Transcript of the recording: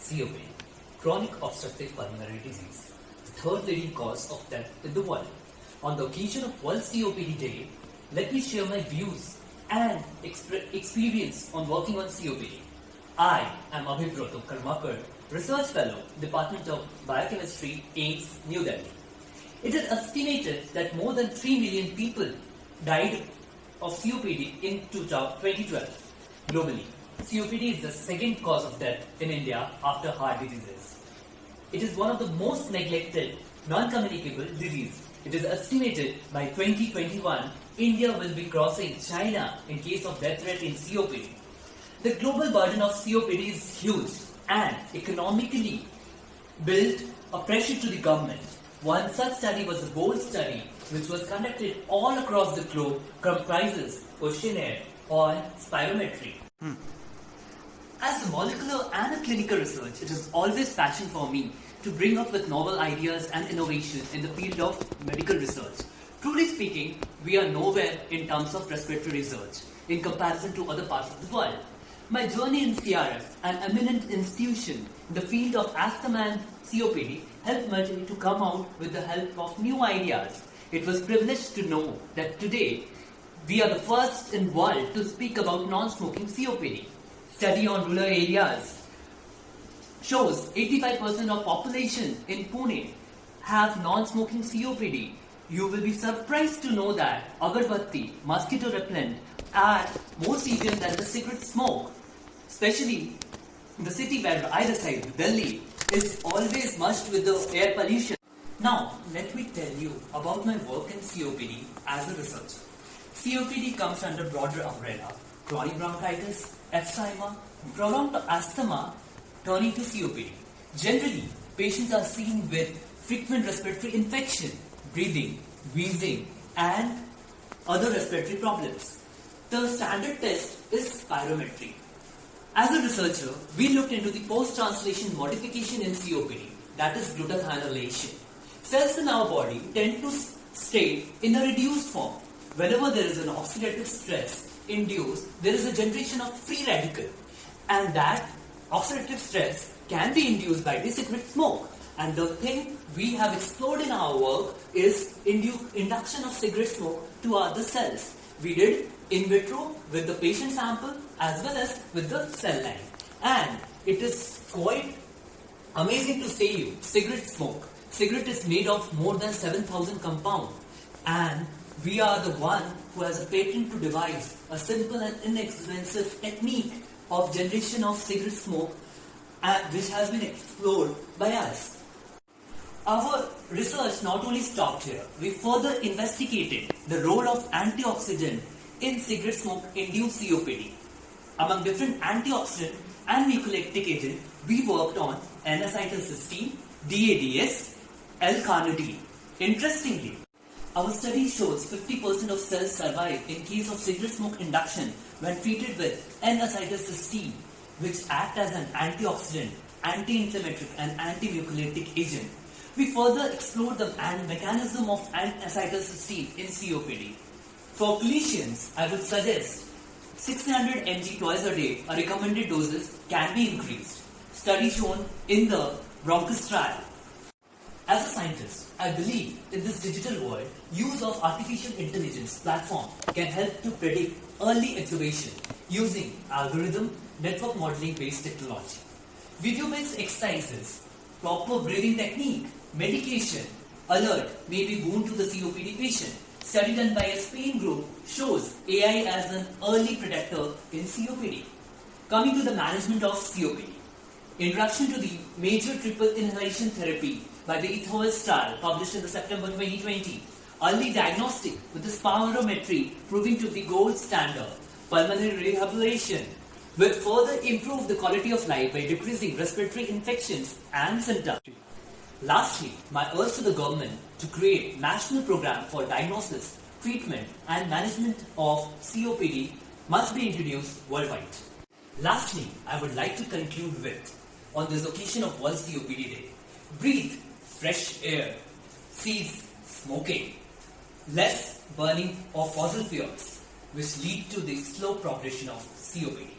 COPD, chronic obstructive pulmonary disease, the third leading cause of death in the world. On the occasion of World COPD Day, let me share my views and experience on working on COPD. I am Abhibrato Karmakar, Research Fellow, Department of Biochemistry, AIIMS, New Delhi. It is estimated that more than 3 million people died of COPD in 2012 globally. COPD is the second cause of death in India after heart diseases. It is one of the most neglected non-communicable disease. It is estimated by 2021, India will be crossing China in case of death rate in COPD. The global burden of COPD is huge and economically built a pressure to the government. One such study was a bold study which was conducted all across the globe, comprises questionnaire on spirometry. As a molecular and a clinical research, it is always passion for me to bring up with novel ideas and innovation in the field of medical research. Truly speaking, we are nowhere in terms of respiratory research in comparison to other parts of the world. My journey in CRF, an eminent institution in the field of asthma and COPD, helped me to come out with the help of new ideas. It was privileged to know that today we are the first in the world to speak about non-smoking COPD. Study on rural areas shows 85% of population in Pune have non-smoking COPD. You will be surprised to know that agarbatti, mosquito repellent, are more severe than the cigarette smoke, especially in the city where either side, Delhi, is always mushed with the air pollution. Now, let me tell you about my work in COPD as a researcher. COPD comes under broader umbrella: chronic bronchitis, emphysema, prolonged asthma turning to COPD. Generally, patients are seen with frequent respiratory infection, breathing, wheezing, and other respiratory problems. The standard test is spirometry. As a researcher, we looked into the post-translation modification in COPD, that is glutathione. Cells in our body tend to stay in a reduced form. Whenever there is an oxidative stress induced, there is a generation of free radical, and that oxidative stress can be induced by the cigarette smoke. And the thing we have explored in our work is induction of cigarette smoke to other cells. We did in vitro with the patient sample as well as with the cell line. And it is quite amazing to say you, cigarette smoke. Cigarette is made of more than 7,000 compounds, and we are the one who has a patent to devise a simple and inexpensive technique of generation of cigarette smoke, which has been explored by us. Our research not only stopped here, we further investigated the role of antioxidant in cigarette smoke-induced COPD. Among different antioxidant and mucolytic agents, we worked on N-acetylcysteine, DADS, L-carnitine. Interestingly, our study shows 50% of cells survive in case of cigarette smoke induction when treated with N-acetylcysteine, which act as an antioxidant, anti-inflammatory and anti-mucolytic agent. We further explored the mechanism of N-acetylcysteine in COPD. For clinicians, I would suggest 600 mg twice a day, a recommended doses can be increased. Study shown in the Bronchus trial. As a scientist, I believe in this digital world, use of artificial intelligence platform can help to predict early extubation using algorithm, network modeling based technology. Video-based exercises, proper breathing technique, medication, alert may be boon to the COPD patient. Study done by a Spain group shows AI as an early predictor in COPD. Coming to the management of COPD. Introduction to the major triple inhalation therapy by the Ethos trial published in the September 2020. Early diagnostic with the spirometry proving to be gold standard. Pulmonary rehabilitation will further improve the quality of life by decreasing respiratory infections and symptoms. Lastly, my urge to the government to create national program for diagnosis, treatment and management of COPD must be introduced worldwide. Lastly, I would like to conclude with, on this occasion of World COPD Day, breathe fresh air, cease smoking, less burning of fossil fuels, which lead to the slow progression of COPD.